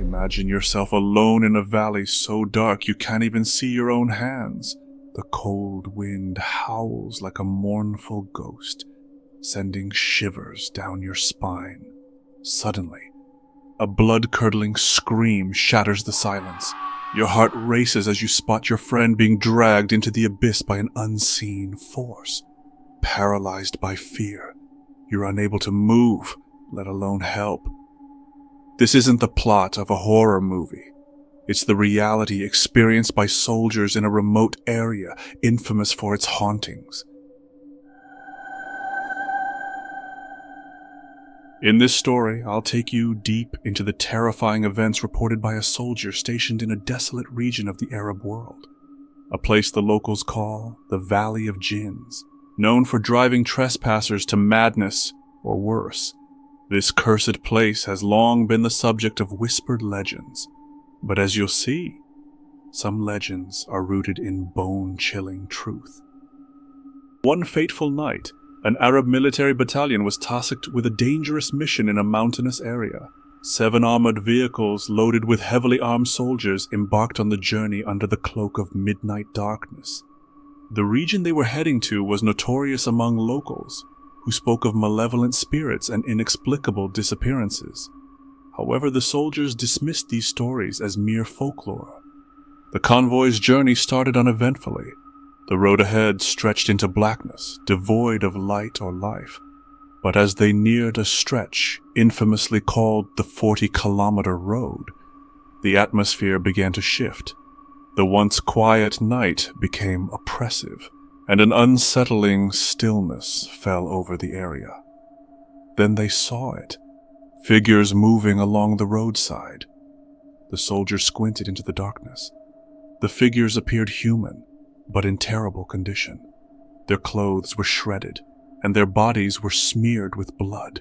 Imagine yourself alone in a valley so dark you can't even see your own hands. The cold wind howls like a mournful ghost, sending shivers down your spine. Suddenly, a blood-curdling scream shatters the silence. Your heart races as you spot your friend being dragged into the abyss by an unseen force. Paralyzed by fear, you're unable to move, let alone help. This isn't the plot of a horror movie. It's the reality experienced by soldiers in a remote area infamous for its hauntings. In this story, I'll take you deep into the terrifying events reported by a soldier stationed in a desolate region of the Arab world, a place the locals call the Valley of Jinns, known for driving trespassers to madness or worse. This cursed place has long been the subject of whispered legends, but as you'll see, some legends are rooted in bone-chilling truth. One fateful night, an Arab military battalion was tasked with a dangerous mission in a mountainous area. 7 armored vehicles loaded with heavily armed soldiers embarked on the journey under the cloak of midnight darkness. The region they were heading to was notorious among locals, who spoke of malevolent spirits and inexplicable disappearances. However, the soldiers dismissed these stories as mere folklore. The convoy's journey started uneventfully. The road ahead stretched into blackness, devoid of light or life. But as they neared a stretch infamously called the 40-kilometer road, the atmosphere began to shift. The once quiet night became oppressive, and an unsettling stillness fell over the area. Then they saw it, figures moving along the roadside. The soldiers squinted into the darkness. The figures appeared human, but in terrible condition. Their clothes were shredded, and their bodies were smeared with blood.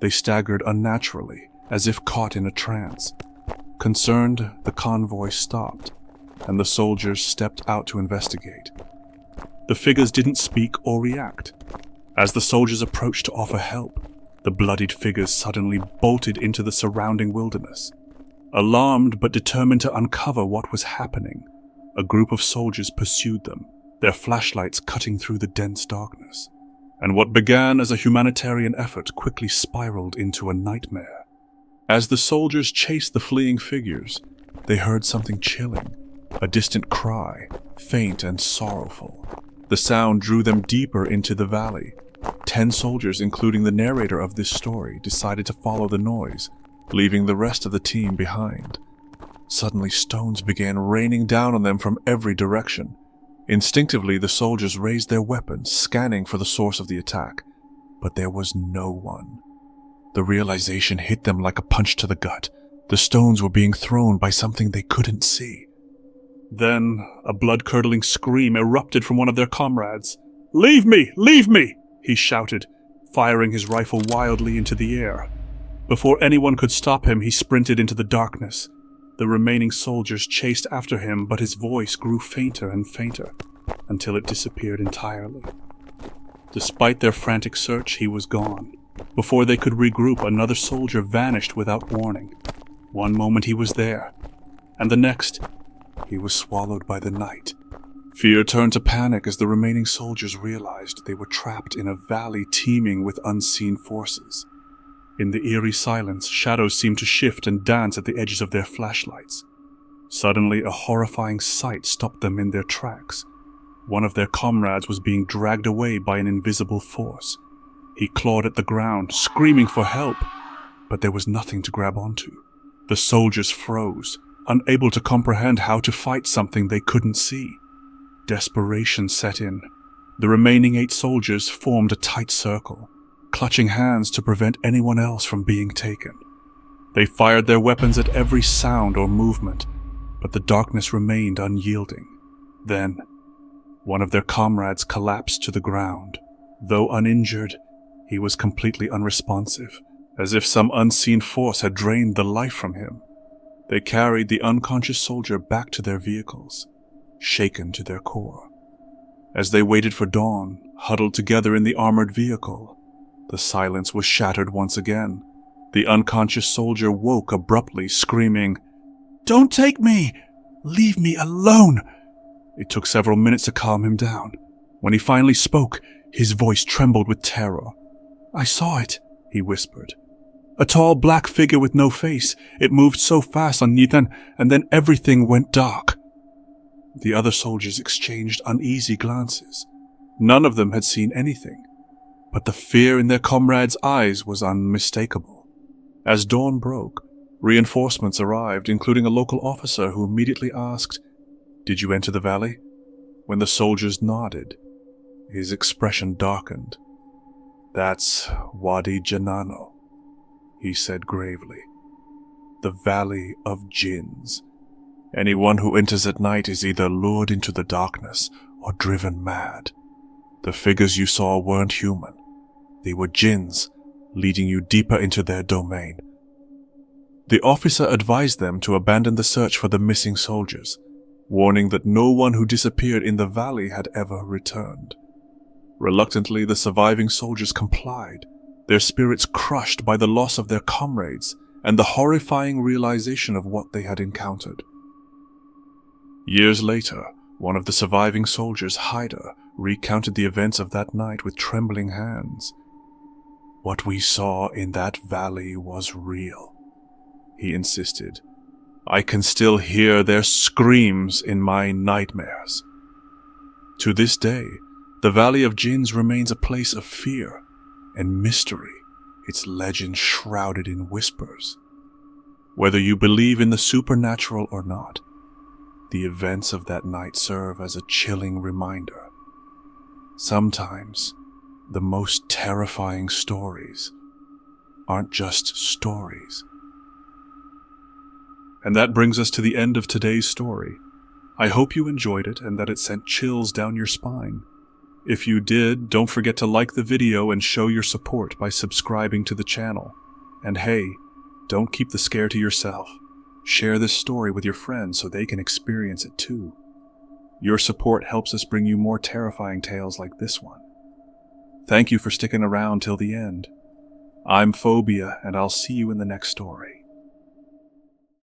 They staggered unnaturally, as if caught in a trance. Concerned, the convoy stopped, and the soldiers stepped out to investigate. The figures didn't speak or react. As the soldiers approached to offer help, the bloodied figures suddenly bolted into the surrounding wilderness. Alarmed but determined to uncover what was happening, a group of soldiers pursued them, their flashlights cutting through the dense darkness. And what began as a humanitarian effort quickly spiraled into a nightmare. As the soldiers chased the fleeing figures, they heard something chilling, a distant cry, faint and sorrowful. The sound drew them deeper into the valley. 10 soldiers, including the narrator of this story, decided to follow the noise, leaving the rest of the team behind. Suddenly, stones began raining down on them from every direction. Instinctively, the soldiers raised their weapons, scanning for the source of the attack. But there was no one. The realization hit them like a punch to the gut. The stones were being thrown by something they couldn't see. Then, a blood-curdling scream erupted from one of their comrades. "Leave me! Leave me!" he shouted, firing his rifle wildly into the air. Before anyone could stop him, he sprinted into the darkness. The remaining soldiers chased after him, but his voice grew fainter and fainter, until it disappeared entirely. Despite their frantic search, he was gone. Before they could regroup, another soldier vanished without warning. One moment he was there, and the next, he was swallowed by the night. Fear turned to panic as the remaining soldiers realized they were trapped in a valley teeming with unseen forces. In the eerie silence, shadows seemed to shift and dance at the edges of their flashlights. Suddenly, a horrifying sight stopped them in their tracks. One of their comrades was being dragged away by an invisible force. He clawed at the ground, screaming for help, but there was nothing to grab onto. The soldiers froze, unable to comprehend how to fight something they couldn't see. Desperation set in. The remaining 8 soldiers formed a tight circle, clutching hands to prevent anyone else from being taken. They fired their weapons at every sound or movement, but the darkness remained unyielding. Then, one of their comrades collapsed to the ground. Though uninjured, he was completely unresponsive, as if some unseen force had drained the life from him. They carried the unconscious soldier back to their vehicles, shaken to their core. As they waited for dawn, huddled together in the armored vehicle, the silence was shattered once again. The unconscious soldier woke abruptly, screaming, "Don't take me! Leave me alone!" It took several minutes to calm him down. When he finally spoke, his voice trembled with terror. "I saw it," he whispered. "A tall black figure with no face. It moved so fast on Nithan, and then everything went dark." The other soldiers exchanged uneasy glances. None of them had seen anything, but the fear in their comrades' eyes was unmistakable. As dawn broke, reinforcements arrived, including a local officer who immediately asked, "Did you enter the valley?" When the soldiers nodded, his expression darkened. "That's Wadi Janano," he said gravely. "The Valley of Jinns. Anyone who enters at night is either lured into the darkness or driven mad. The figures you saw weren't human. They were jinns, leading you deeper into their domain." The officer advised them to abandon the search for the missing soldiers, warning that no one who disappeared in the valley had ever returned. Reluctantly, the surviving soldiers complied, their spirits crushed by the loss of their comrades and the horrifying realization of what they had encountered. Years later, one of the surviving soldiers, Haida, recounted the events of that night with trembling hands. "What we saw in that valley was real," he insisted. "I can still hear their screams in my nightmares." To this day, the Valley of Jinns remains a place of fear and mystery, its legend shrouded in whispers. Whether you believe in the supernatural or not, the events of that night serve as a chilling reminder. Sometimes, the most terrifying stories aren't just stories. And that brings us to the end of today's story. I hope you enjoyed it and that it sent chills down your spine. If you did, don't forget to like the video and show your support by subscribing to the channel. And hey, don't keep the scare to yourself. Share this story with your friends so they can experience it too. Your support helps us bring you more terrifying tales like this one. Thank you for sticking around till the end. I'm Phobia, and I'll see you in the next story.